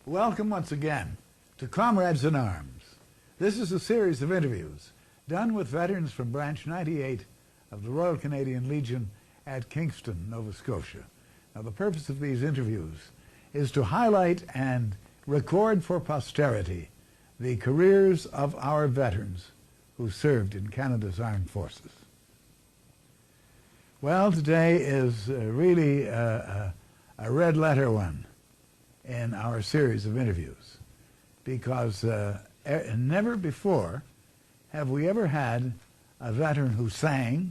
Welcome once again to Comrades in Arms. This is a series of interviews done with veterans from Branch 98 of the Royal Canadian Legion at Kingston, Nova Scotia. Now, the purpose of these interviews is to highlight and record for posterity the careers of our veterans who served in Canada's armed forces. Well, today is really a red letter one in our series of interviews, because never before have we ever had a veteran who sang,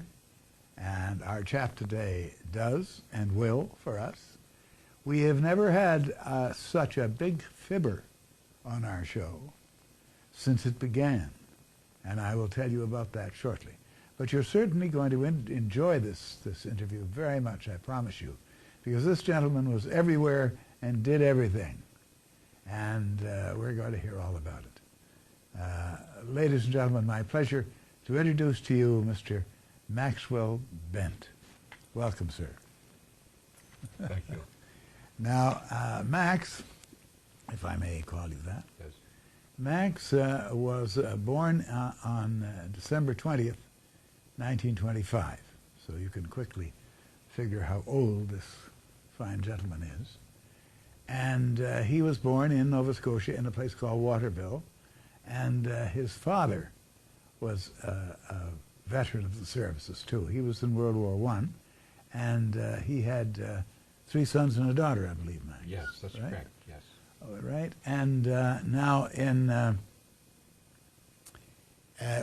and our chap today does and will for us. We have never had such a big fibber on our show since it began, and I will tell you about that shortly. But you're certainly going to enjoy this interview very much, I promise you, because this gentleman was everywhere and did everything, and we're going to hear all about it. Ladies and gentlemen, my pleasure to introduce to you Mr. Maxwell Bent. Welcome, sir. Thank you. Now, Max, if I may call you that. Yes. Max was born on December 20th, 1925. So you can quickly figure how old this fine gentleman is. And he was born in Nova Scotia in a place called Waterville. And his father was a veteran of the services, too. He was in World War I. And he had 3 sons and a daughter, I believe, Max. Yes, that's right? correct, yes. All right. And now in...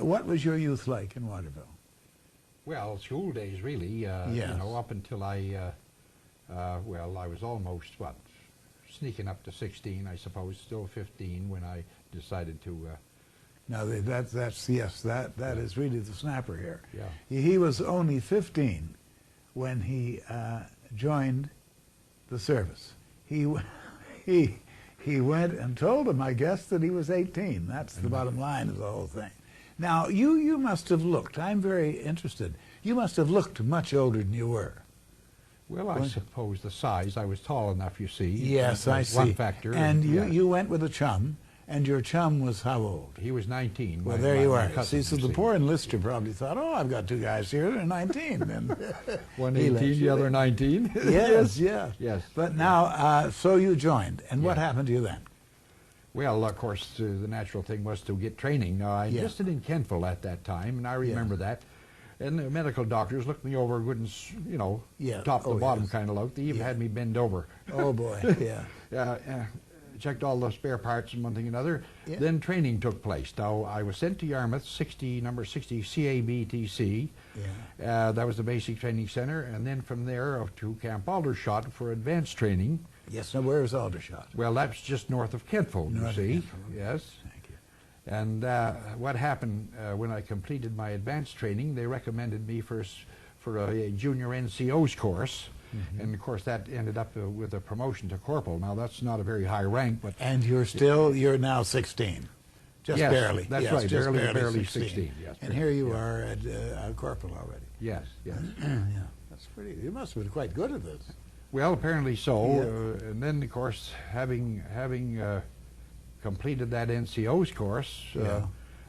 what was your youth like in Waterville? Well, school days, really, Yes. you know, up until I was almost, sneaking up to 16, I suppose, still 15 when I decided to... Now, that's yes, that is really the snapper here. Yeah. He was only 15 when he joined the service. He went and told him, I guess, that he was 18. That's the bottom line of the whole thing. Now, you must have looked, I'm very interested, you must have looked much older than you were. Well, I suppose the size, I was tall enough, you see. Yes, I see. One factor. And yeah. you went with a chum, and your chum was how old? He was 19. Well, my- there my- you my are. cousin, See, so you the poor enlister probably thought, oh, I've got 2 guys here, they're 19. And One he let 18, the you other in. 19. Yes, yeah. Yes. But now, so you joined, and what Yeah. happened to you then? Well, of course, the natural thing was to get training. Now, I Yeah. enlisted in Kentville at that time, and I remember that. And the medical doctors looked me over good and, you know, Yeah. top to Oh, bottom yes. kind of look. They even Yeah. had me bend over. Oh, boy, yeah. Checked all the spare parts and one thing and another. Yeah. Then training took place. Now, I was sent to Yarmouth, number 60 CABTC. Yeah. That was the basic training center. And then from there to Camp Aldershot for advanced training. Yes, now where is Aldershot? Well, that's just north of Kentville, you North of see. Kentville. Yes. Thank you. And what happened when I completed my advanced training, they recommended me for a junior NCO's course. Mm-hmm. And of course that ended up with a promotion to corporal. Now that's not a very high rank, but... And you're now 16. Just Yes, barely. that's Yes, right, just barely 16, yes, And barely, here you yeah. are at corporal already. Yes, yes. Yeah, that's pretty. You must have been quite good at this. Well, apparently so. Yeah. And then, of course, having completed that NCO's course, Yeah.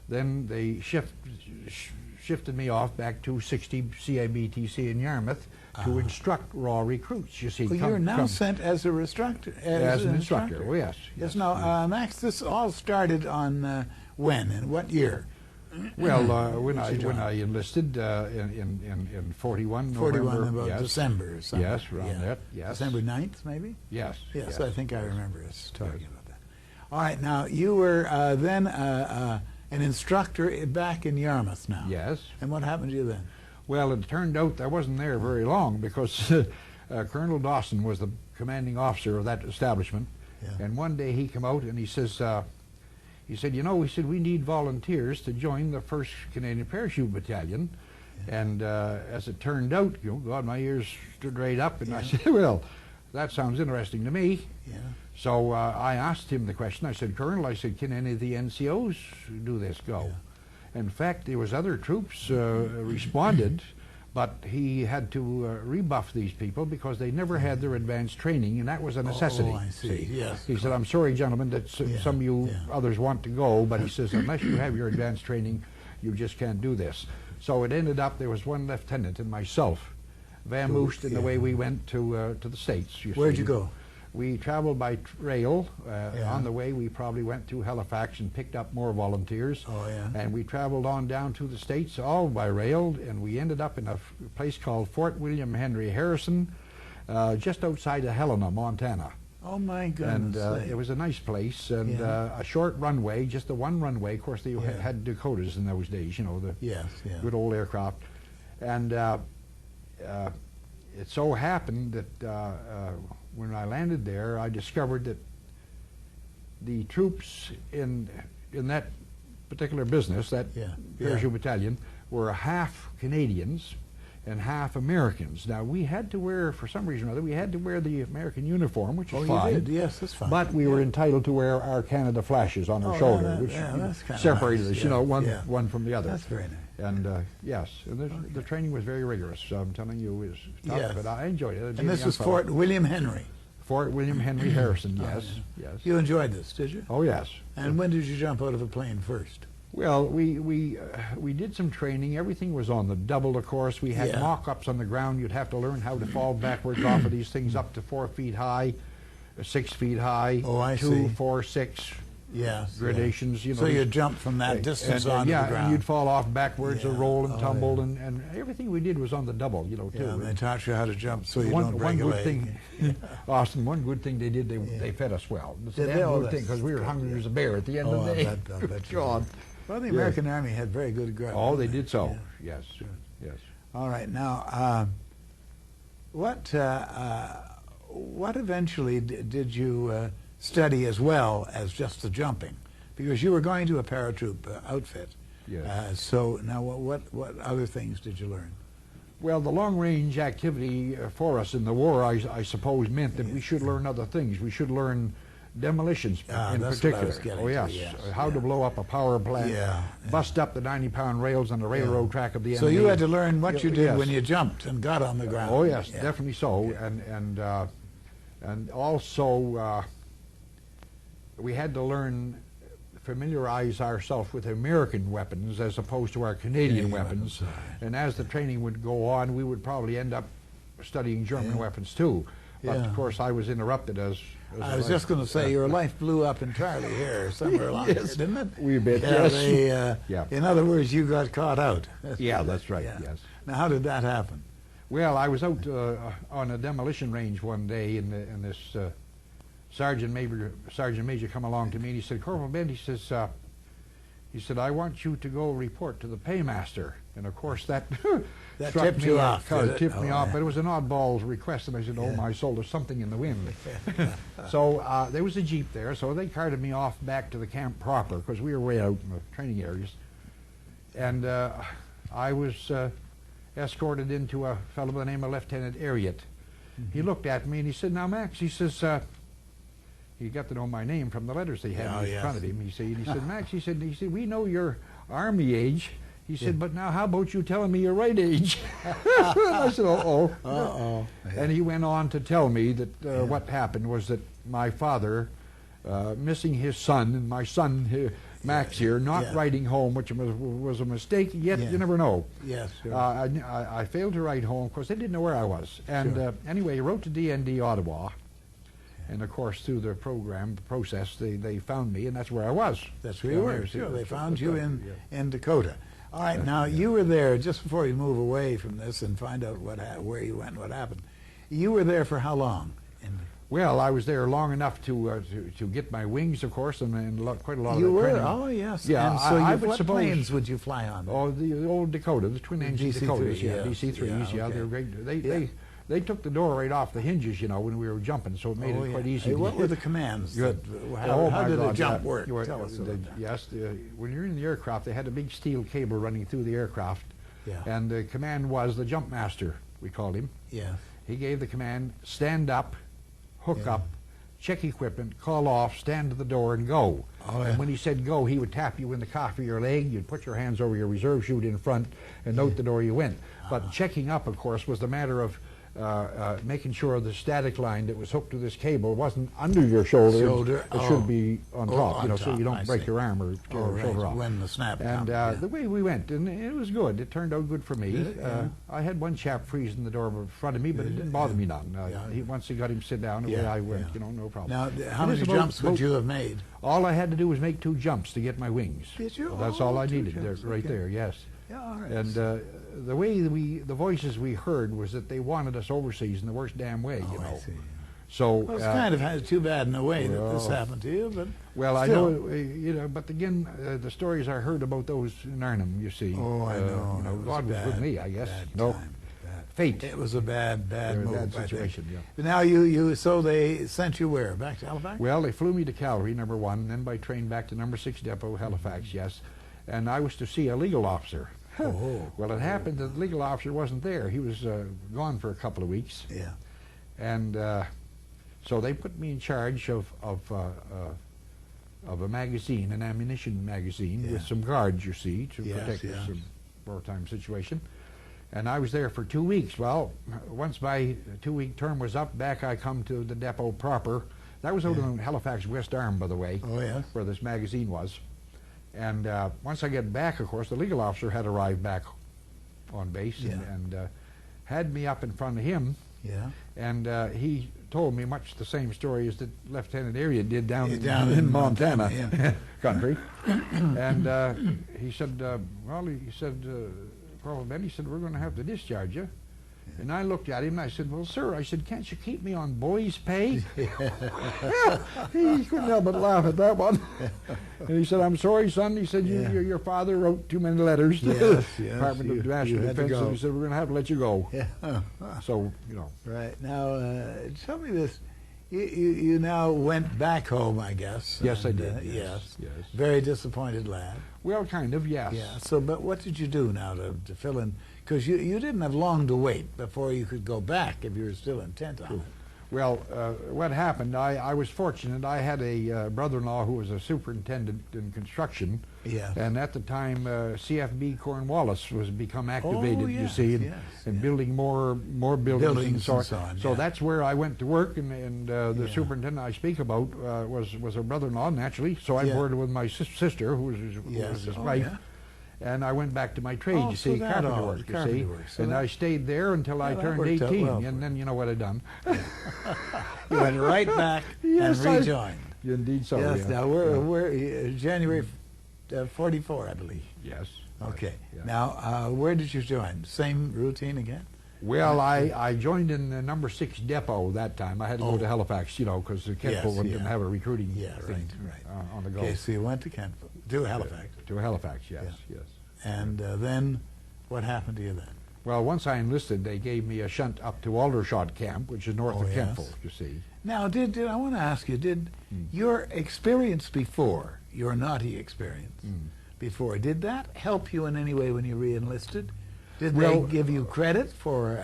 then they shifted me off back to 60 CIBTC in Yarmouth to instruct raw recruits. You see, Well, you're now sent as a instructor. as an instructor. Oh, yes. Yes. Now, Max, this all started on when and what year? Well, when Did you join? I enlisted in 41, 41, November, about yes. December or something. Yes, around that, yes. December 9th, maybe? Yes. Yes, I think I remember us talking about that. All right, now, you were then an instructor back in Yarmouth now. Yes. And what happened to you then? Well, it turned out I wasn't there very long because Colonel Dawson was the commanding officer of that establishment. Yeah. And one day he came out and he says, you know, we need volunteers to join the 1st Canadian Parachute Battalion. Yeah. And as it turned out, you know, God, my ears stood right up, and I said, well, that sounds interesting to me. Yeah. So I asked him the question. I said, Colonel, can any of the NCOs do this go? Yeah. In fact, there was other troops responded, But he had to rebuff these people because they never had their advanced training, and that was a necessity. Oh, I see. Yes. He said, I'm sorry, gentlemen, that some of you others want to go, but he says, unless you have your advanced training, you just can't do this. So it ended up, there was one lieutenant and myself, vamoosed in the way we went to the States. Where'd you go? We traveled by rail. On the way, we probably went through Halifax and picked up more volunteers. Oh, yeah. And we traveled on down to the States, all by rail, and we ended up in a place called Fort William Henry Harrison, just outside of Helena, Montana. Oh, my goodness. And it was a nice place, and a short runway, just the one runway. Of course, they had Dakotas in those days, you know, the good old aircraft. And it so happened that when I landed there, I discovered that the troops in that particular business, that parachute battalion, were half Canadians and half Americans. Now, we had to wear, for some reason or other, we had to wear the American uniform, which is fine. You did? Yes, that's fine. But we were entitled to wear our Canada flashes on our shoulder, which separated us, you know, one from the other. That's very nice. And yes, and the training was very rigorous. So I'm telling you, it was tough, but I enjoyed it. And this was Fort William Henry. Fort William Henry Harrison, yes. You enjoyed this, did you? Oh, yes. And when did you jump out of a plane first? Well, we did some training. Everything was on the double, of course. We had mock-ups on the ground. You'd have to learn how to fall backwards off of these things up to 4 feet high, 6 feet high, oh, I 2, see. 4, 6 gradations. You know, so you'd jump from that distance onto the ground. And you'd fall off backwards or roll and tumble, and everything we did was on the double, you know, too. Yeah, and they taught you how to jump so you don't break a leg. Austin, one good thing they did, they fed us well. That's a good thing, because we were hungry as a bear at the end of the day. I bet God. Well, the American Army had very good grub. Oh, they did so. Yes. Yes. All right. Now, what eventually did you study as well as just the jumping? Because you were going to a paratroop outfit. Yes. So now, what other things did you learn? Well, the long-range activity for us in the war, I suppose, meant that we should learn other things. We should learn demolitions in particular. Oh, yes. How to blow up a power plant, bust up the 90-pound rails on the railroad track of the enemy. So you had to learn what you did when you jumped and got on the ground. Oh, yes, definitely so. And also we had to familiarize ourselves with American weapons as opposed to our Canadian weapons. And as the training would go on, we would probably end up studying German weapons too. But of course, I was interrupted as I was just going to say, your life blew up entirely here, somewhere along here, didn't it? We bit, In other words, you got caught out. That's right, yes. Now, how did that happen? Well, I was out on a demolition range one day, and this Sergeant Major come along to me, and he said, Corporal Bent, he said, I want you to go report to the paymaster. And of course, that tipped you off. Tipped me off, but it was an oddball request, and I said, oh my soul, there's something in the wind. So there was a Jeep there, so they carted me off back to the camp proper, because we were way out in the training areas. And I was escorted into a fellow by the name of Lieutenant Ariat. He looked at me and he said, now Max, he says, he got to know my name from the letters they had in front of him. He said, Max, he said, we know your Army age. He said, but now how about you telling me your right age? I said, uh-oh. And he went on to tell me that what happened was that my father, missing his son, and my son, Max here, not writing home, which was a mistake, yet you never know. Yes. Sure. I failed to write home. Of course, they didn't know where I was. And anyway, he wrote to DND Ottawa. And of course, through the process, they found me, and that's where I was. That's where you were. Sure, they found you in Dakota. All right, now you were there just before you move away from this and find out where you went, what happened. You were there for how long? Well, I was there long enough to get my wings, of course, and quite a lot you of were? training. Oh, yes. Yeah, and so what planes suppose, would you fly on? Oh, the old Dakota, the twin-engine Dakotas, DC-3s, they were great. They took the door right off the hinges, you know, when we were jumping, so it made it quite easy. Hey, what were the commands? How did the jump work? Tell us about that. Yes, when you're in the aircraft, they had a big steel cable running through the aircraft, and the command was the jump master, we called him. Yeah. He gave the command, stand up, hook up, check equipment, call off, stand at the door, and go. Oh, yeah. And when he said go, he would tap you in the calf of your leg. You'd put your hands over your reserve chute in front and note the door you went. But checking up, of course, was the matter of making sure the static line that was hooked to this cable wasn't under your shoulder. It should be on top, on so you don't break your arm or tear your shoulder off. When the snap And comes, the way we went, and it was good. It turned out good for me. Did it? Yeah. I had one chap freezing the door in front of me, but it didn't bother me none. Once he got him sit down, away I went. No problem. Now, how many jumps would you have made? All I had to do was make 2 jumps to get my wings. Did you? So that's all I 2 needed, jumps, right okay. there, yes. Yeah, all right. And the way the voices we heard was that they wanted us overseas in the worst damn way, you know. I see. So Well, it's kind of too bad in a way that this happened to you, but well, still. I know, but again, the stories I heard about those in Arnhem, you see. Oh, I know. You know, It was God was bad, with me, I guess. bad No, time, bad. fate. It was a bad move. bad I think. situation, yeah. But now so they sent you where? Back to Halifax? Well, they flew me to Calgary, number 1, then by train back to number 6 depot, Halifax, yes. And I was to see a legal officer. Oh. Well, it happened that the legal officer wasn't there. He was gone for a couple of weeks. Yeah. And so they put me in charge of a magazine, an ammunition magazine, with some guards, you see, to protect us in a wartime situation. And I was there for 2 weeks. Well, once my 2-week term was up, back I come to the depot proper. That was out on Halifax West Arm, by the way, where this magazine was. And once I get back, of course, the legal officer had arrived back on base and had me up in front of him. Yeah. And he told me much the same story as the Lieutenant Area did down in Montana country. And he said, Corporal Bent, he said, we're going to have to discharge you. And I looked at him and I said, well, sir, I said, can't you keep me on boy's pay? He couldn't help but laugh at that one. And he said, I'm sorry, son. He said, your father wrote too many letters to the Department of National Defense. And he said, we're going to have to let you go. So, you know. Right. Now, tell me this. You now went back home, I guess. Yes, and, I did. Yes. Yes. Very disappointed lad. Well, kind of, yes. Yeah. So, but what did you do now to fill in? Because you didn't have long to wait before you could go back if you were still intent on it. Well, what happened, I was fortunate. I had a brother-in-law who was a superintendent in construction. Yes. And at the time, CFB Cornwallis was become activated, you see, and building more buildings and so on. So that's where I went to work, and the superintendent I speak about was a brother-in-law, naturally. So I boarded with my sister, who was his wife. And I went back to my trade, you see, carpenter work, you see. So and I stayed there until I turned 18, and then you know what I done. You went right back and rejoined. Indeed so, yes. Now, we're January 44, I believe. Yes. Okay. Yeah. Now, where did you join? Same routine again? Well, I joined in the number 6 depot that time. I had to go to Halifax, you know, because the Kentville didn't have a recruiting thing on the go. Okay, so you went to Kentville, to Halifax. To Halifax, yes. And then, what happened to you then? Well, once I enlisted, they gave me a shunt up to Aldershot Camp, which is north of Kentville, you see. Now, I want to ask you, did your experience before, your naughty experience before, did that help you in any way when you re-enlisted? Did they give you credit for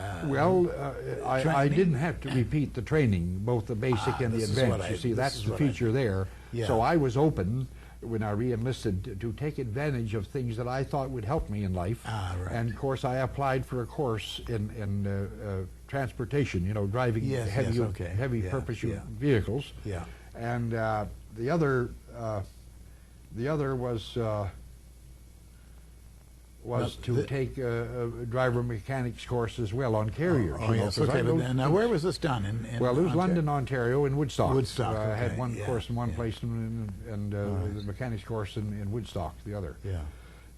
I didn't have to repeat the training, both the basic and the advanced. You see, that's the feature there. Yeah. So I was open when I re-enlisted to take advantage of things that I thought would help me in life. And of course, I applied for a course in transportation. You know, driving heavy purpose vehicles. Yeah. And the other was to take a driver mechanics course as well on carriers. Now, where was this done? Well, it was London, Ontario, in Woodstock. Woodstock. I had one course in one place, and the mechanics course in Woodstock, the other. Yeah.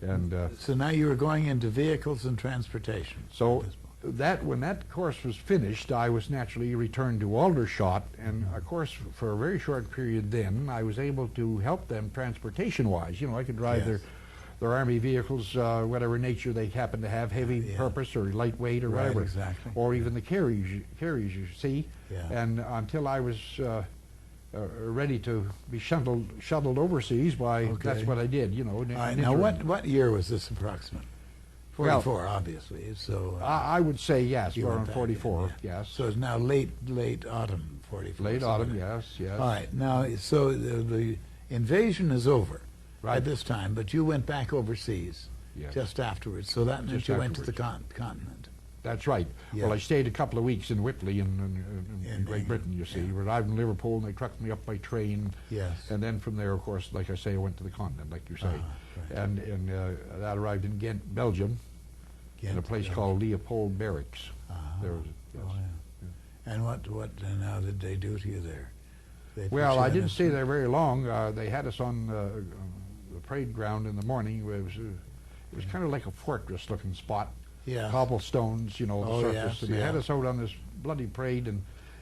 And so now you were going into vehicles and transportation. So when that course was finished, I was naturally returned to Aldershot, and of course, for a very short period, then I was able to help them transportation-wise. You know, I could drive their Army vehicles, whatever nature they happen to have, heavy purpose or lightweight or whatever, or even the carriers, you see. And until I was ready to be shuttled overseas, that's what I did. You know. Now, what year was this approximately? 44, obviously. So I would say yes, we're on 44. Yes. So it's now late autumn. 44. Late autumn, yes, yes. All right. Now, so the invasion is over Right. at this time, but you went back overseas Yes. just afterwards. So that meant Just you went to the afterwards. continent. That's right. Yeah. Well, I stayed a couple of weeks in Whitley in In Great Britain, you see. yeah. We arrived in Liverpool, and they trucked me up by train. Yes. And then from there, of course, like I say, I went to the continent, like you say. Right. And that arrived in Ghent, Belgium, in a Ghent, place Belgium. called Leopold Barracks. There was, yes. Oh, yeah. And what now did they do to you there? They put Well, you I in didn't a- stay there very long. They had us on the parade ground in the morning. It was kind of like a fortress-looking spot. Yeah. Cobblestones, the Oh, surface. yes, And they had yeah. us out on this bloody parade,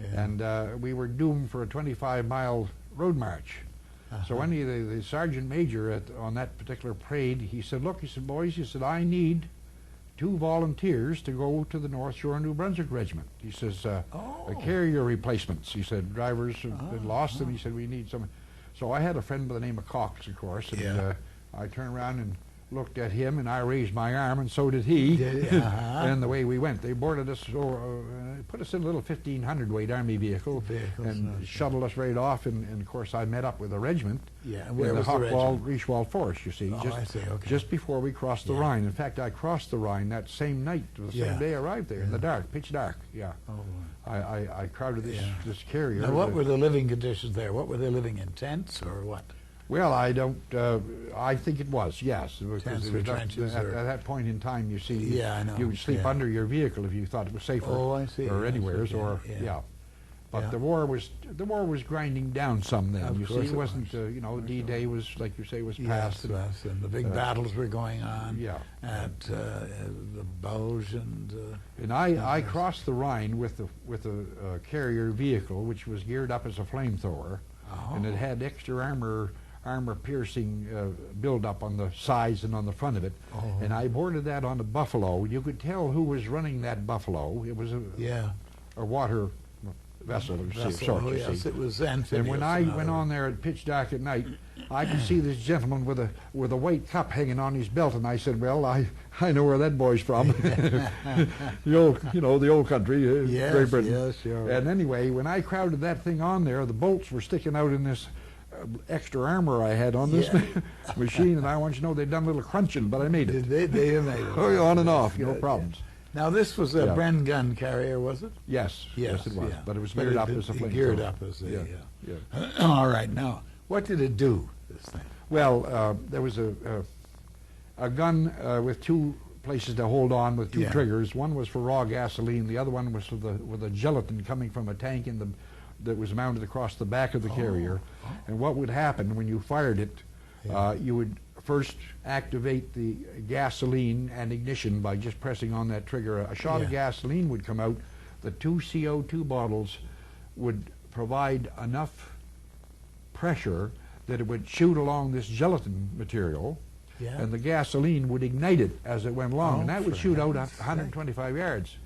Yeah. and we were doomed for a 25-mile road march. So Uh-huh. the sergeant major on that particular parade, he said, look, he said, boys, he said, I need 2 volunteers to go to the North Shore New Brunswick Regiment. He says, Oh. carrier replacements. He said, drivers have been lost, and he said, we need some. So I had a friend by the name of Cox, of course, and Yeah. I turned around and looked at him, and I raised my arm, and so did he. And the way we went, they boarded us, put us in a little 1,500 weight Army vehicle, Vehicles, and okay. shuttled us right off. And of course, I met up with the regiment. Yeah, in where the was the regiment? Reichswald Forest, you see. Oh, I see, okay. Just before we crossed the Yeah. Rhine. In fact, I crossed the Rhine that same night, the Yeah. same day I arrived there, in Yeah. the dark, pitch dark. Yeah. Oh. I crowded Yeah. this carrier. Now, what were the living conditions there? What were they living in, tents or what? Well, I don't. I think it was, yes. Because Tents it or was trenches at or- that point in time, you see, Yeah, I know, you would sleep yeah. under your vehicle if you thought it was safer. Oh, I see, Or yes, anywheres, okay, or yeah. But Yeah. the war was grinding down some then. Of You see, course it it wasn't. was. D-Day was, like you say, was Yes, past. yes, and the big battles were going on Yeah. at the Bauge and... And I yes. crossed the Rhine with a carrier vehicle, which was geared up as a flamethrower, and it had extra armor-piercing build-up on the sides and on the front of it. Oh. And I boarded that on a Buffalo. You could tell who was running that Buffalo. It was Yeah. a water vessel of some Vessel, sort, oh, you yes, see. it was amphibious. And when I in went other- on there at pitch dark at night, I could see this gentleman with a white cup hanging on his belt, and I said, "Well, I know where that boy's from, the old country, Yes, Great Britain." yes, yeah. And anyway, when I crowded that thing on there, the bolts were sticking out in this extra armor I had on this Yeah. machine, and I want you to know they'd done a little crunching, but I made it. They made it. Oh, yeah, on and off, no Good, problems. yeah. Now, this was a Yeah. Bren gun carrier, was it? Yes, yes, it was, yeah. but it was But geared up as a Geared flamethrower. up as a... Yeah, yeah. yeah. All right, now, what did it do, this thing? Well, there was a gun with 2 places to hold on with 2 Yeah. triggers. One was for raw gasoline. The other one was with a gelatin coming from a tank that was mounted across the back of the carrier. And what would happen when you fired it, you would first activate the gasoline and ignition by just pressing on that trigger. A shot of Yeah. gasoline would come out. The 2 CO2 bottles would provide enough pressure that it would shoot along this gelatin material, Yeah. and the gasoline would ignite it as it went along, Oh, and that would for shoot out heaven's 125 yards.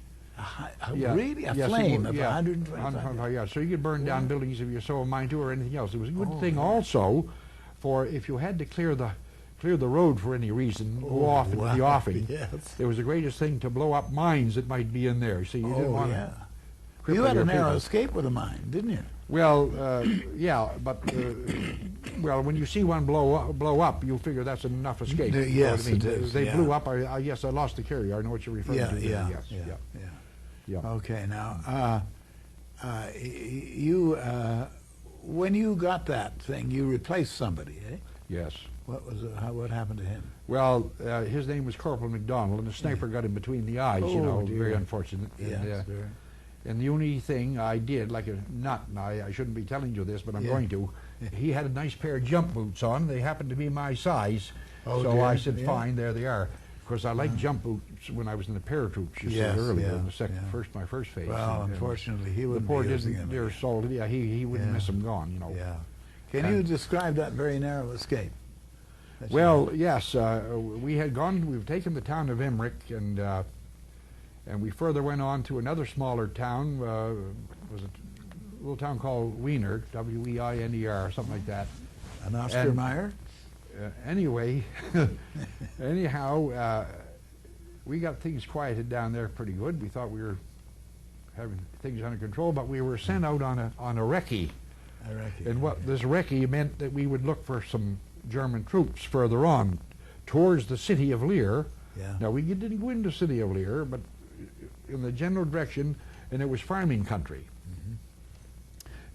Really? A Yes, it flame would, of yeah, 125? yards. So you could burn down buildings if you so mind to, or anything else. It was a good Oh, thing yeah. also for if you had to clear the road for any reason, go off into the wow, offing. yes. It was the greatest thing to blow up mines that might be in there. See, you didn't Oh, want yeah. to You had a narrow people. escape with a mine, didn't you? Well, yeah, but well, when you see one blow up, you'll figure that's enough escape. Yes, You know what I mean? it is, They yeah. blew up. Yes, I lost the carrier. I know what you're referring to. Yeah, Yes, yeah, yeah. yeah. Yeah. Okay, now, you, when you got that thing, you replaced somebody, eh? Yes. What happened to him? Well, his name was Corporal McDonald, and the sniper got him between the eyes. Oh, dear. Very unfortunate. Yes, And, very. and the only thing I did, like a nut, and I shouldn't be telling you this, but I'm Yeah. going to. He had a nice pair of jump boots on. They happened to be my size, Oh, so dear. I said, Yeah. "Fine, there they are." Of course, I liked jump boots when I was in the paratroops. You Yes, said earlier yeah, in the yeah. my first phase. Well, And unfortunately, he the wouldn't poor be using didn't. them They're again. solid. Yeah, he wouldn't Yeah. miss them gone. Yeah. Can And- you describe that very narrow escape? that you Well, had? yes, we've taken the town of Emmerich, and we further went on to another smaller town, was a little town called Wiener, Weiner, something like that. An Ostermeyer? Anyway, anyhow, we got things quieted down there pretty good. We thought we were having things under control, but we were sent out on a recce. I reckon. And what this recce meant that we would look for some German troops further on towards the city of Leer. Yeah. Now, we didn't go into the city of Leer, but in the general direction, and it was farming country.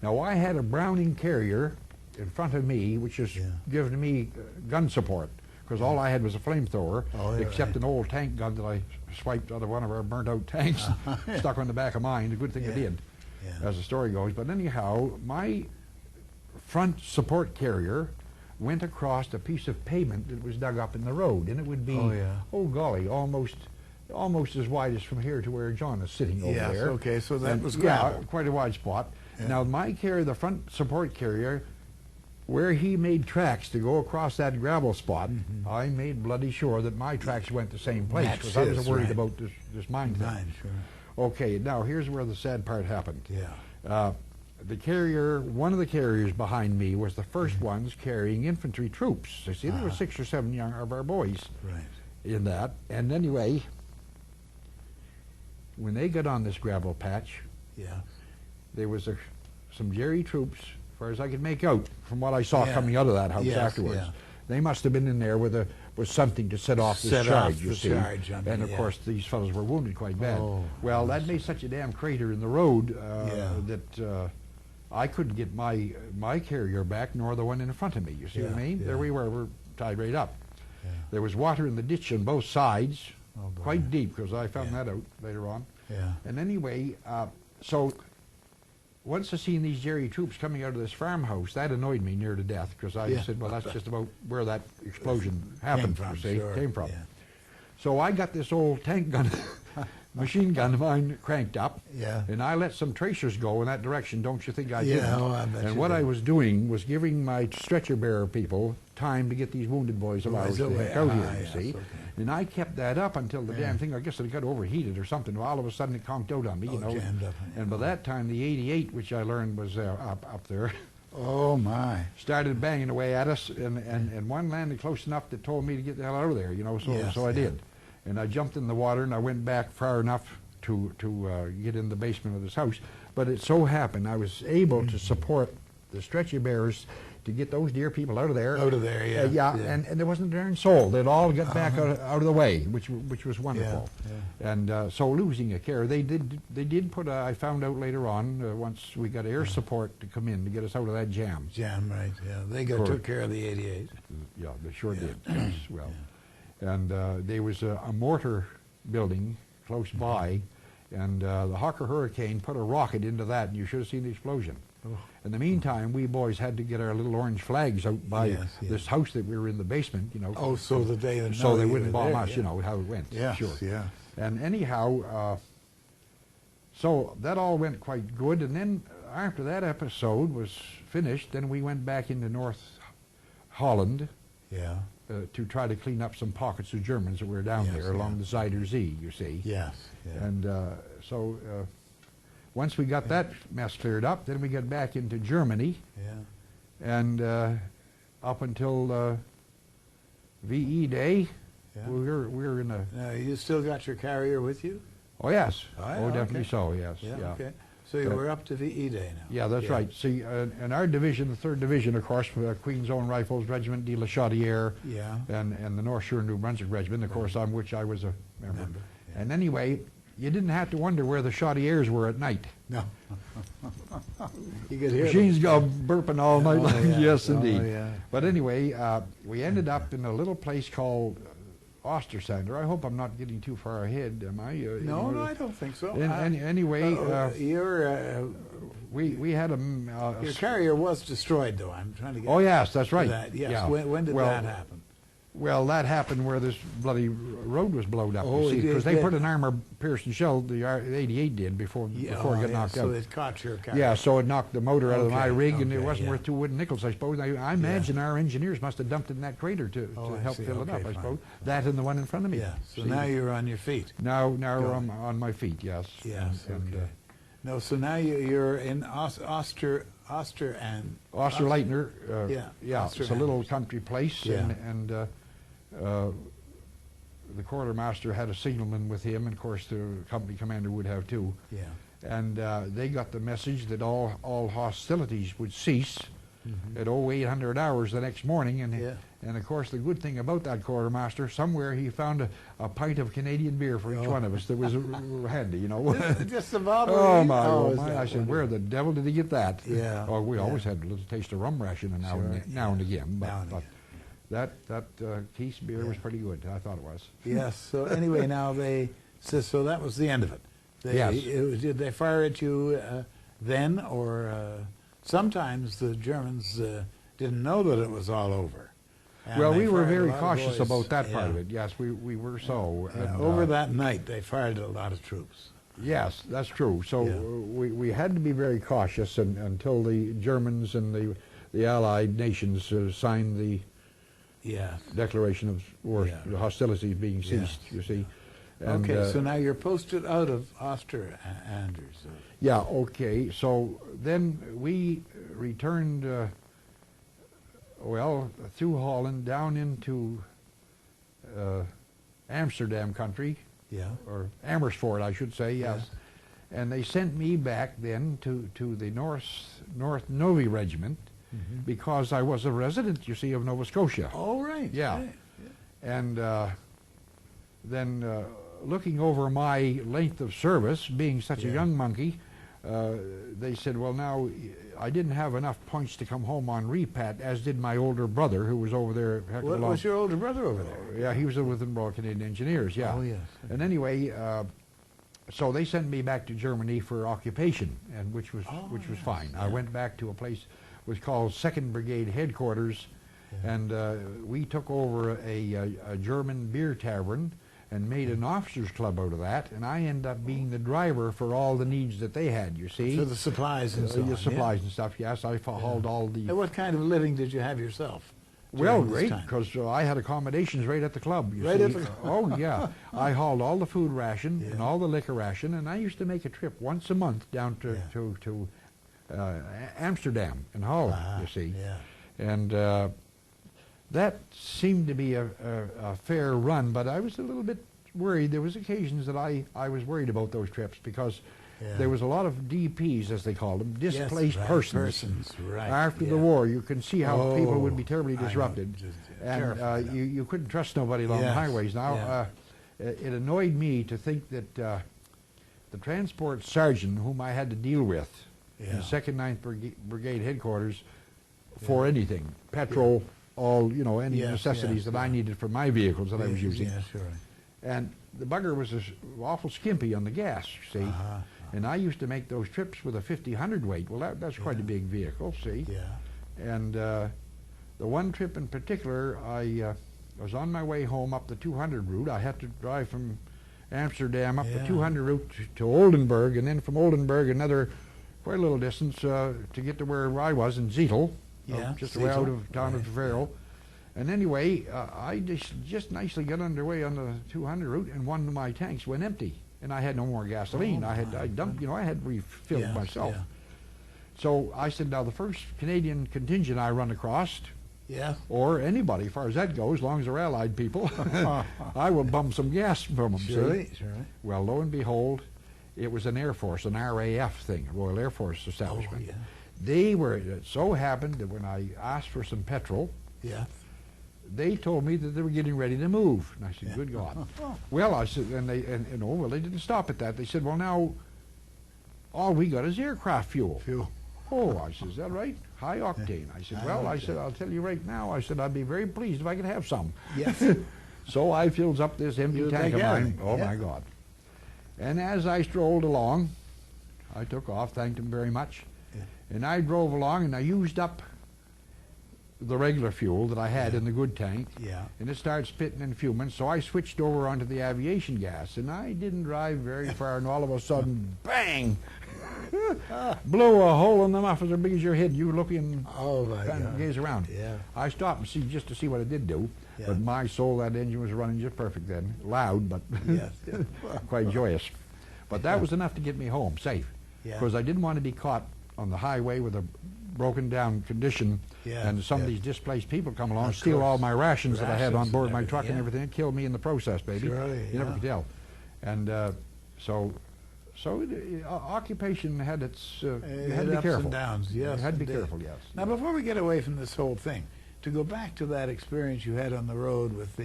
Now, I had a Browning carrier in front of me, which is giving me gun support, because all I had was a flamethrower, except an old tank gun that I swiped out of one of our burnt-out tanks, stuck on the back of mine. A good thing I did, as the story goes. But anyhow, my front support carrier went across a piece of pavement that was dug up in the road, and it would be, oh golly, almost as wide as from here to where John is sitting over there. Okay, so that was gravel. Yeah, quite a wide spot. Now, my carrier, the front support carrier, where he made tracks to go across that gravel spot, I made bloody sure that my tracks went the same place, because I was worried about this mine thing. Okay, now here's where the sad part happened. The carrier, one of the carriers behind me was the first ones carrying infantry troops. You see, there were 6 or 7 young of our boys in that. And anyway, when they got on this gravel patch, there was some Jerry troops, as far as I could make out, from what I saw coming out of that house afterwards. They must have been in there with something to set off this charge, you see. And of course, these fellows were wounded quite bad. Well, that made such a damn crater in the road that I couldn't get my carrier back, nor the one in front of me. You see what I mean? There we were tied right up. There was water in the ditch on both sides, quite deep, because I found that out later on. And anyway, so once I seen these Jerry troops coming out of this farmhouse, that annoyed me near to death, because I said, well, that's just about where that explosion happened, came from. So I got this old tank gun, machine gun of mine cranked up, and I let some tracers go in that direction, don't you think I did? And what I was doing was giving my stretcher bearer people time to get these wounded boys alive to heck out here, you see. And I kept that up until the damn thing, I guess it got overheated or something. All of a sudden it conked out on me, you know. And by that time, the 88, which I learned was up there, started banging away at us, and one landed close enough that told me to get the hell out of there, you know, so I did. And I jumped in the water, and I went back far enough to get in the basement of this house. But it so happened I was able to support the stretcher bearers to get those dear people out of there. And there wasn't a darn soul. They'd all got back out of the way, which was wonderful. And so losing a carrier, they did put I found out later on, once we got air support to come in to get us out of that jam. They took care of the 88. Yeah, they sure did. Yes, well. And there was a mortar building close by, and the Hawker Hurricane put a rocket into that, and you should have seen the explosion. In the meantime, we boys had to get our little orange flags out by this house that we were in the basement, you know. So that they wouldn't bomb us, you know, how it went. And anyhow, so that all went quite good, and then after that episode was finished, then we went back into North Holland to try to clean up some pockets of Germans that were down there along the Zuider Zee, you see. And so once we got that mess cleared up, then we got back into Germany. And up until VE Day, we were in a... you still got your carrier with you? Oh, yes. Definitely so, yes. Okay. So you were up to VE Day now? Yeah, that's right. See, in our division, the 3rd Division, of course, Queen's Own Rifles, Regiment de la Chaudière, and the North Shore New Brunswick Regiment, of course, on which I was a member. And anyway, you didn't have to wonder where the Chaudières were at night. No. You could hear machines go burping all night long. Yes, indeed. But anyway, we ended up in a little place called Ostersander. I hope I'm not getting too far ahead, am I? No, I don't think so. Anyway, we had your carrier was destroyed, though. I'm trying to get... Oh, yes, that's right. That. Yes. When did that happen? Well, that happened where this bloody road was blown up, you see, because they put an armor-piercing shell, the 88 did, before it got knocked out. So it caught your carrier. Yeah, so it knocked the motor out of my rig, and it wasn't worth 2 wooden nickels, I suppose. I imagine our engineers must have dumped it in that crater to help fill it up, I suppose. That and the one in front of me. So now you're on your feet. Now I'm on my feet, yes. No, so now you're in Osterleitner. It's a little country place, and the quartermaster had a signalman with him, and of course the company commander would have too. and they got the message that all hostilities would cease at 0800 hours the next morning, and of course the good thing about that quartermaster, somewhere he found a pint of Canadian beer for each one of us that was handy, you know. Just a bottle. Oh my, oh my! I said, where the devil did he get that? Yeah. Oh, we always had a little taste of rum ration now and again, but that Keith's beer was pretty good. I thought it was. Yes. So anyway, now so that was the end of it. Yes. Did they fire at you then, or sometimes the Germans didn't know that it was all over? Well, we were very cautious about that part of it. Yes, we were so. And, over that night, they fired a lot of troops. Yes, that's true. So we had to be very cautious until the Germans and the Allied nations signed the declaration of war, hostilities being ceased, you see. And, okay, so now you're posted out of Oster-Anders. Yeah, okay. So then we returned, through Holland down into Amsterdam country, or Amersfoort, I should say, yes. And they sent me back then to the North Novi Regiment, because I was a resident, you see, of Nova Scotia. Oh, right. Yeah. Right. And then looking over my length of service, being such a young monkey, they said, well, now, I didn't have enough points to come home on repat, as did my older brother, who was over there. What was your older brother over there? Yeah, he was with the Royal Canadian Engineers, yeah. Oh, yes. And anyway, so they sent me back to Germany for occupation, and which was fine. I went back to a place was called 2nd Brigade Headquarters, and we took over a German beer tavern and made an officers club out of that, and I ended up being the driver for all the needs that they had, you see. For the supplies and so on. Supplies and stuff, yes. I hauled all the... And what kind of living did you have yourself? Well, great, because I had accommodations right at the club, you see. Right at the club? Oh, yeah. I hauled all the food ration and all the liquor ration, and I used to make a trip once a month down to Amsterdam and Holland, you see. Yeah. And that seemed to be a fair run, but I was a little bit worried. There was occasions that I was worried about those trips, because there was a lot of DPs, as they called them, displaced persons. Right. After the war, you can see how people would be terribly disrupted. And you couldn't trust nobody along the highways. Now, it annoyed me to think that the transport sergeant whom I had to deal with in 2nd 9th Brigade Headquarters for anything, petrol, all, you know, any necessities that I needed for my vehicles that I was using. Yeah, sure. And the bugger was awful skimpy on the gas, you see. And I used to make those trips with a 50 hundredweight. Well, that's quite a big vehicle, see. Yeah. And the one trip in particular, I was on my way home up the 200 route. I had to drive from Amsterdam up the 200 route to Oldenburg, and then from Oldenburg another quite a little distance to get to where I was in Zeetel. Just away out of town of Varel. And anyway, I just nicely got underway on the 200 route, and one of my tanks went empty, and I had no more gasoline. I dumped, you know, I had refilled myself. So I said, now the first Canadian contingent I run across, or anybody, as far as that goes, as long as they're Allied people, I will bum some gas from them. Surely. Well, lo and behold, it was an Air Force, an RAF thing, a Royal Air Force establishment. They were, it so happened that when I asked for some petrol, they told me that they were getting ready to move. And I said, good God. Well, I said, and they didn't stop at that. They said, well, now, all we got is aircraft fuel. Oh, I said, is that right? High octane. I said, well, I said, I'll tell you right now, I said, I'd be very pleased if I could have some. So I fills up this empty tank of mine. Oh, my God. And as I strolled along, I took off, thanked him very much. And I drove along, and I used up the regular fuel that I had in the good tank, and it started spitting and fuming, so I switched over onto the aviation gas, and I didn't drive very far, and all of a sudden, bang! Blew a hole in the muffler as big as your head. You were looking, kind of gaze around. I stopped and see just to see what it did do, but my soul, that engine was running just perfect then. Loud, but quite joyous. But that was enough to get me home safe, because I didn't want to be caught on the highway with a broken down condition, and some of these displaced people come along, steal all my rations that I had on board my truck and everything, kill me in the process, baby. You never could tell. And so So occupation had its, you had to be ups careful. and downs, yes. You had to be indeed. careful, yes. Now, before we get away from this whole thing, to go back to that experience you had on the road with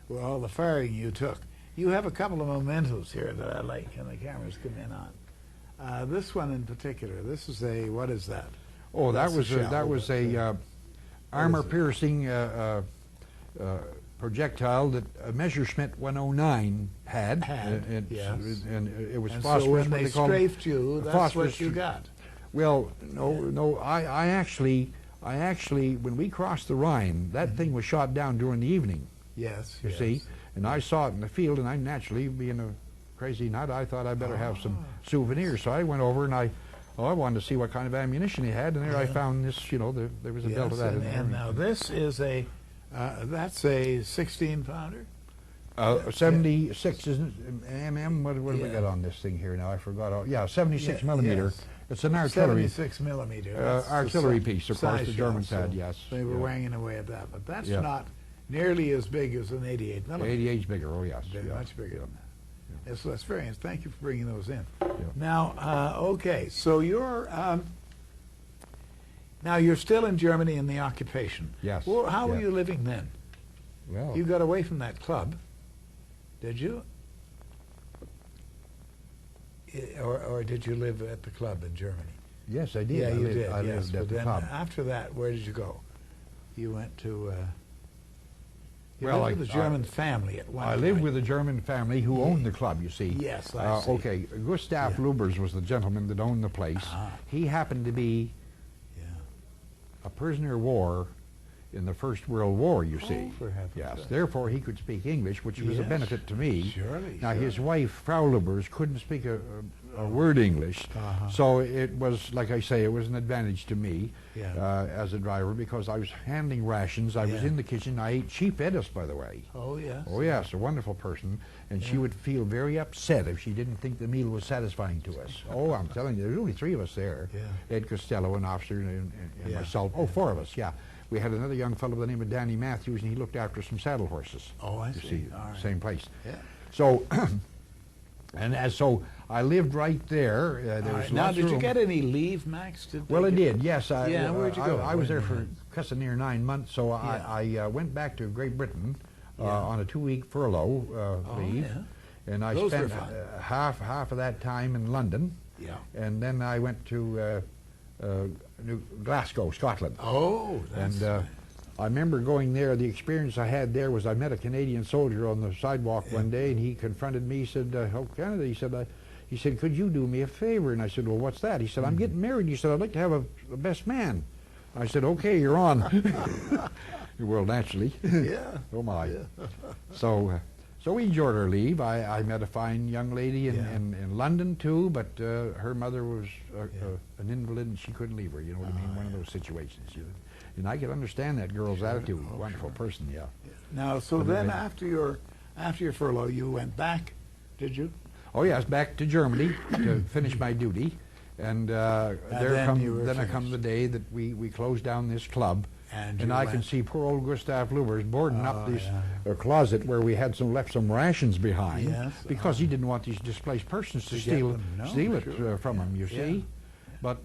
where all the firing you took, you have a couple of mementos here that I like, and the cameras come in on. This one in particular, this is what is that? Oh, That's that was a armor-piercing projectile that a Messerschmitt 109 had. Yes. And it was And phosphorus. so when what they they call strafed you, that's phosphorus. what you got. Well, no. I actually, when we crossed the Rhine, that thing was shot down during the evening. Yes. You see, and I saw it in the field, and I naturally, being a crazy nut, I thought I'd better have some souvenirs. So I went over and I wanted to see what kind of ammunition he had, and there I found this. There was a belt of that in there. And now this is that's a 16-pounder. 76 isn't it? MM. What do we got on this thing here now? I forgot. Yeah, 76 millimeter. Yes. It's an artillery 76 millimeter. That's the artillery piece, of course. size The Germans shell, had, so yes. They were yeah. wanging away at that, but that's Yeah. not nearly as big as an 88 millimeter. 88's bigger. Oh yes. They're yeah. much bigger than that. Yes, that's very nice. Thank you for bringing those in. Yeah. Now, okay, so you're now you're still in Germany in the occupation. Yes. Well, how were yeah. you living then? Well, You got away from that club, did you? Or did you live at the club in Germany? yes, I did. Yeah, I you lived, did. I yes, lived but at the then pub. after that, where did you go? You went to. You Well, lived with a German family at one I point. lived with a German family who owned the club, you see. Yes, I see. Okay, Gustav Yeah. Lubers was the gentleman that owned the place. Ah. He happened to be Yeah. a prisoner of war in the First World War, you see. for heaven's Yes, sake. therefore he could speak English, which was a Yes. benefit to me. Surely. Now, surely. his wife, Frau Lubers, couldn't speak a word English, Uh-huh. so it was, like I say, it was an advantage to me Yeah. as a driver because I was handling rations. I was Yeah. in the kitchen. I ate Chief Edis, by the way. Oh yes. Oh, yes, a wonderful person, and she Yeah. would feel very upset if she didn't think the meal was satisfying to us. Oh, I'm telling you, there were only three of us there. Yeah. Ed Costello, an officer, and Yeah. myself. Oh, four of us, yeah. We had another young fellow by the name of Danny Matthews, and he looked after some saddle horses. Oh, I You see. see, All right. same place. Yeah. So, so I lived right there. There All was right. Now, lots did of you room. get any leave, Max? Well, I they get- did, yes. Yeah, where'd you go? I was Wait a there for minute. cussing near 9 months, so I went back to Great Britain on a 2-week furlough leave, yeah. and I Those were spent fun. half of that time in London, Yeah. and then I went to Glasgow, Scotland. Oh, that's And nice. I remember going there. The experience I had there was I met a Canadian soldier on the sidewalk one day, and he confronted me. He said, "Oh, Canada," he said, "could you do me a favor?" And I said, "Well, what's that?" He said, "I'm getting married." He said, "I'd like to have a best man." I said, "Okay, you're on." Well, naturally. Yeah. Oh my. Yeah. So we enjoyed our leave. I met a fine young lady Yeah. in London too, but her mother was an invalid and she couldn't leave her. You know what I mean? One of those situations. And I could understand that girl's attitude. Oh, Wonderful sure. person, yeah. Now, so But then anyway. after your furlough, you went back, did you? Oh yes, back to Germany to finish my duty, and then you were I come finished. the day that we closed down this club, And and you I can went- see poor old Gustav Lubers boarding up Oh, this yeah. closet where we had left some rations behind, Yes, because he didn't want these displaced persons to To get steal them. No, steal it sure. from him. You Yeah. see. But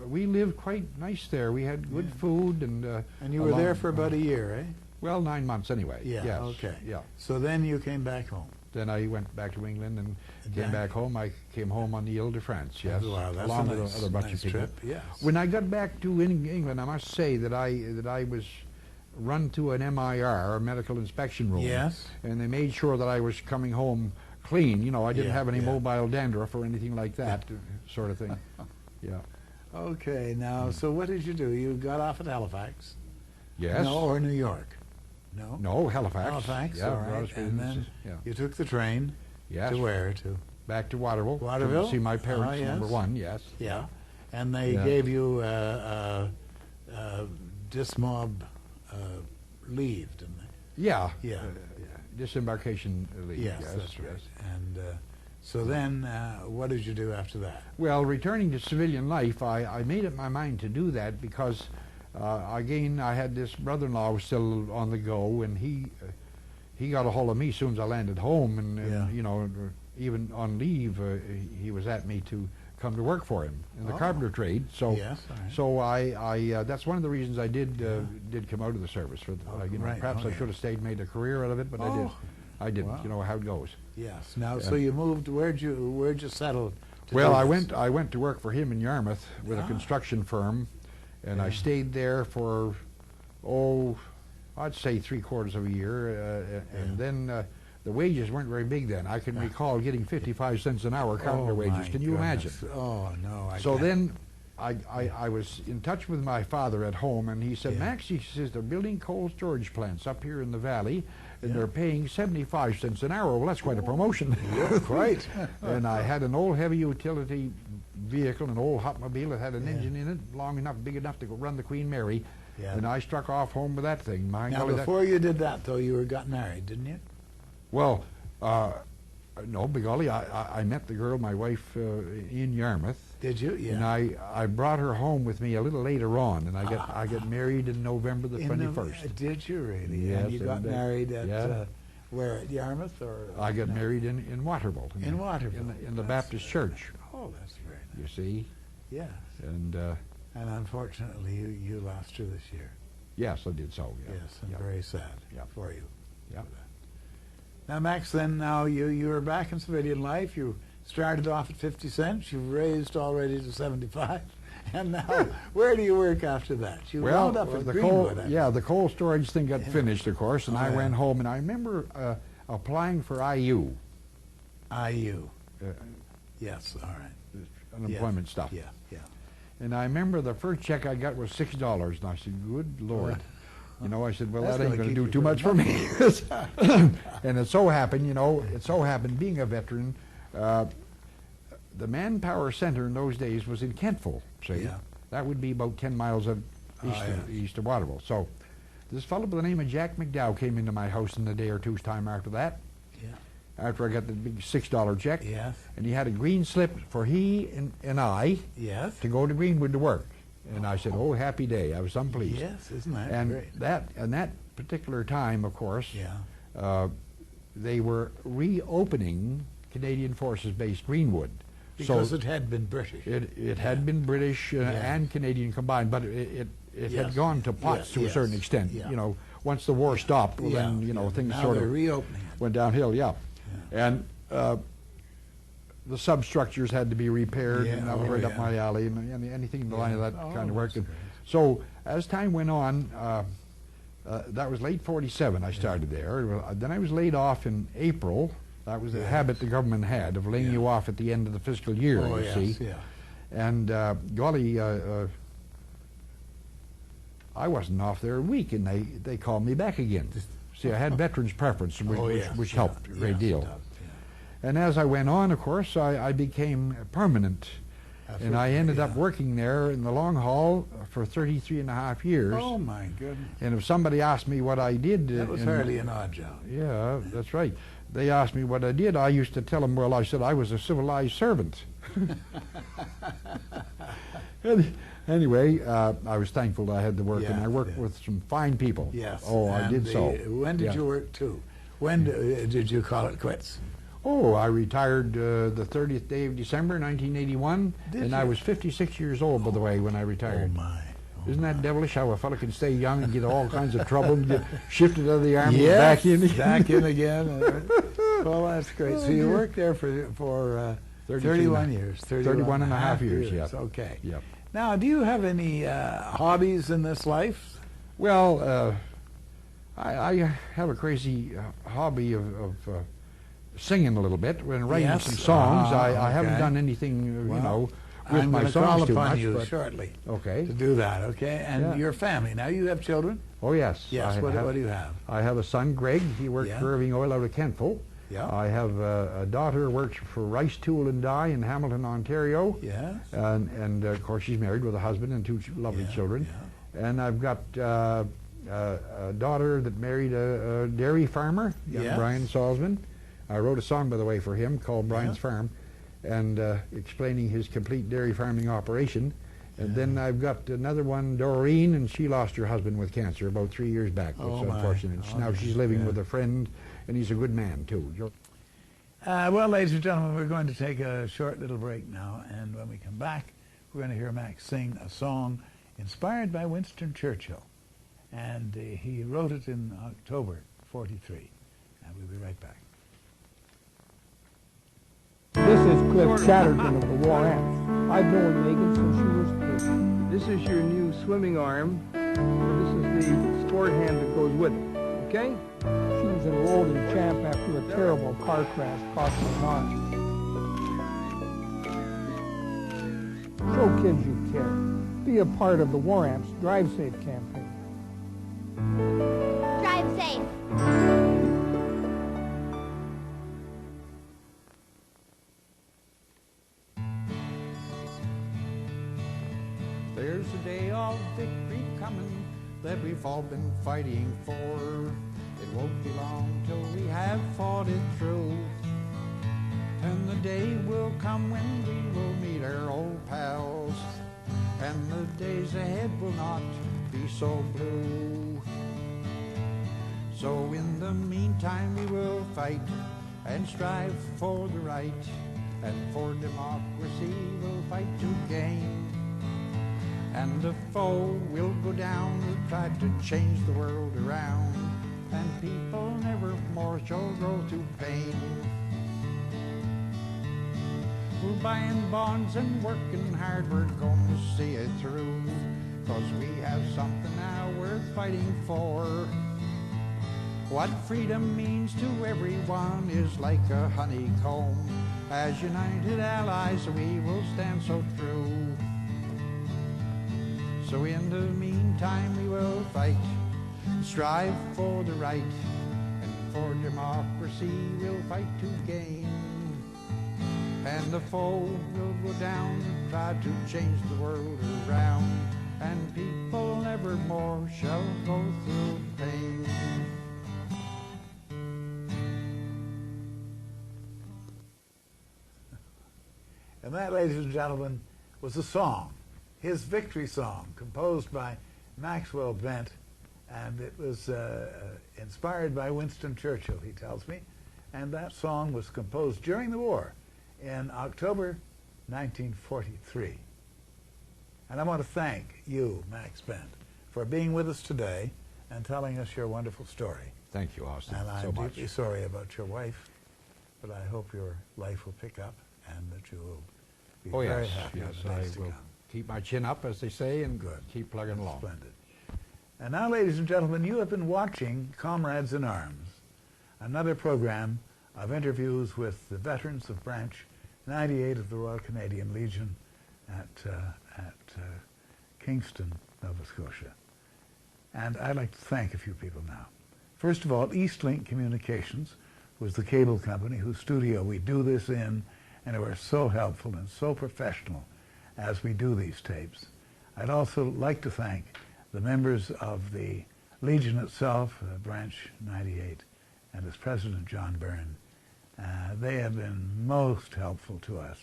we lived quite nice there. We had good Yeah. food and. And you were there for about a year, eh? Well, 9 months anyway. Yeah, Yes. okay. Yeah. So then you came back home. Then I went back to England and came Back. back home. I came home on the Ile-de-France, yes, Wow, that's along a with nice, other bunch nice of people. trip. Yes. When I got back to England, I must say that I was run to an MIR, a medical inspection room. Yes. And they made sure that I was coming home clean. You know, I didn't Yeah, have any yeah. mobile dandruff or anything like that, sort of thing. Yeah. Okay, now, so what did you do? You got off at Halifax? Yes. No, or New York? No? No, Halifax. Halifax, Yeah, all right. Rosebery, And then yeah. you took the train Yes. to where? To Back to Waterville. Waterville? To see my parents, Ah, yes. number one, yes. Yeah. And they Yeah. gave you dismob leave, didn't they? Yeah. Yeah. Disembarkation leave. Yes, that's right. And so then what did you do after that? Well, returning to civilian life, I made up my mind to do that because, again, I had this brother-in-law who was still on the go, and he got a hold of me as soon as I landed home, and Yeah. you know, even on leave, he was at me to come to work for him in the carpenter trade. So, yes, all right. so I that's one of the reasons I did come out of the service. For you know, right. perhaps I should have stayed, made a career out of it, but I did. I didn't. Wow. You know how it goes. Yes. Now, so you moved. Where'd you settle? Well, I went to work for him in Yarmouth with a construction firm, and I stayed there for I'd say 3/4 of a year, and then. The wages weren't very big then. I can recall getting 55 cents an hour carpenter wages. Can you imagine? Oh, no, I So can't. then I was in touch with my father at home, and he said, Max, he says, they're building cold storage plants up here in the valley, and they're paying 75 cents an hour. Well, that's quite a promotion. Yeah, quite. And I had an old heavy utility vehicle, an old Hotmobile that had an engine in it, long enough, big enough to go run the Queen Mary. Yeah. And I struck off home with that thing. My Now, golly, before you did that, though, you got married, didn't you? Well, no, by golly, I met the girl, my wife, in Yarmouth. Did you? Yeah. And I brought her home with me a little later on, and I got married in November the 21st. Did you really? Yes. And you got married at yeah. where, at Yarmouth or? I got married in Waterville. In Waterville. In the Baptist church. Oh, that's very nice. You see. Yes. And unfortunately, you lost her this year. yes, I did so. Yeah. Yes, I'm very sad for you. Yeah. Now, Max, then now you were back in civilian life. You started off at 50 cents. You've raised already to 75. And now, where do you work after that? You wound up at the Greenwood. the cold storage thing got finished, of course, and I went home, and I remember applying for IU. IU. Yes, all right. Unemployment stuff. Yeah, yeah. And I remember the first check I got was $6, and I said, good Lord. You know, I said, well, That's that ain't gonna going to keep do you too much for me. And it so happened, being a veteran, the Manpower Center in those days was in Kentville, see? Yeah. That would be about 10 miles east of Waterville. So this fellow by the name of Jack McDowell came into my house in a day or two's time after that, after I got the big $6 check. Yes. And he had a green slip for he and I to go to Greenwood to work. And I said, oh, happy day. I was unpleased. Yes, isn't that And great? that particular time, of course, Yeah. they were reopening Canadian Forces-based Greenwood. Because so it had been British. it had been British and Canadian combined, but it had gone to pots to a certain extent. Yeah. You know, once the war stopped, well, then things now sort they're of reopening it. went downhill. Yeah. And the substructures had to be repaired, and that was right up my alley, and anything in the line of that kind of work. And so as time went on, that was late 47 I started there. Then I was laid off in April. That was the habit the government had of laying you off at the end of the fiscal year, you see. Yeah. And golly, I wasn't off there a week, and they called me back again. See, I had veterans preference, which helped a great deal. And as I went on, of course, I became permanent. And I ended up working there in the long haul for 33 and a half years. Oh, my goodness. And if somebody asked me what I did... That was hardly an odd job. Yeah, that's right. They asked me what I did. I used to tell them, well, I said I was a civilized servant. Anyway, I was thankful that I had to work, and I worked with some fine people. Yes. Oh, I did so. When did you work, too? When did you call it quits? Oh, I retired the 30th day of December, 1981, and I was 56 years old, by the way, when I retired. Oh, my. Isn't that devilish how a fellow can stay young and get all kinds of trouble and get shifted out of the army and back in again? Back in again. Well, that's great. So you worked there for 31 years. 31 and a half years, yeah. Okay. Yep. Now, do you have any hobbies in this life? Well, I have a crazy hobby of singing a little bit and writing some songs. I haven't done anything, you know, with my songs too much. I'm going to call upon you shortly to do that, okay? And your family. Now, you have children? Oh, yes. Yes. What do you have? I have a son, Greg. He works for Irving Oil out of Kentville. Yeah. I have a daughter who works for Rice Tool and Die in Hamilton, Ontario. Yes. And of course, she's married with a husband and two lovely children. Yeah. And I've got a daughter that married a dairy farmer, young Brian Salzman. I wrote a song, by the way, for him called Brian's Farm, and explaining his complete dairy farming operation. And then I've got another one, Doreen, and she lost her husband with cancer about 3 years back. It's unfortunate. Now she's living with a friend, and he's a good man, too. Well, ladies and gentlemen, we're going to take a short little break now, and when we come back, we're going to hear Max sing a song inspired by Winston Churchill. And he wrote it in October 43. And we'll be right back. This is Cliff Chatterton of the War Ants. I've known Megan since she was 3. This is your new swimming arm. This is the sport hand that goes with it. Okay? She was enrolled in camp after a terrible car crash cost her an arm. Show kids you care. Be a part of the War Ants Drive Safe campaign. Drive safe. There's a day of victory coming that we've all been fighting for. It won't be long till we have fought it through. And the day will come when we will meet our old pals, and the days ahead will not be so blue. So in the meantime we will fight and strive for the right, and for democracy we'll fight to gain. And the foe will go down who tried to change the world around, and people never more shall go through pain. We're buying bonds and working hard, we're going to see it through, 'cause we have something now worth fighting for. What freedom means to everyone is like a honeycomb. As united allies we will stand so true. So in the meantime we will fight, strive for the right, and for democracy we'll fight to gain. And the foe will go down and try to change the world around, and people never more shall go through pain. And that, ladies and gentlemen, was a song, his victory song, composed by Maxwell Bent, and it was inspired by Winston Churchill, he tells me, and that song was composed during the war in October 1943. And I want to thank you, Max Bent, for being with us today and telling us your wonderful story. Thank you, Austin, And so I'm much. deeply sorry about your wife, but I hope your life will pick up and that you will be Oh very yes, happy yes, in the I days to will come. keep my chin up, as they say, and Good. keep plugging along. Splendid. And now, ladies and gentlemen, you have been watching Comrades in Arms, another program of interviews with the veterans of Branch 98 of the Royal Canadian Legion at Kingston, Nova Scotia. And I'd like to thank a few people now. First of all, Eastlink Communications was the cable company whose studio we do this in, and who are so helpful and so professional as we do these tapes. I'd also like to thank the members of the Legion itself, Branch 98, and its president, John Byrne. They have been most helpful to us,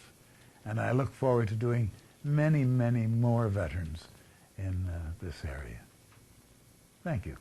and I look forward to doing many, many more veterans in this area. Thank you.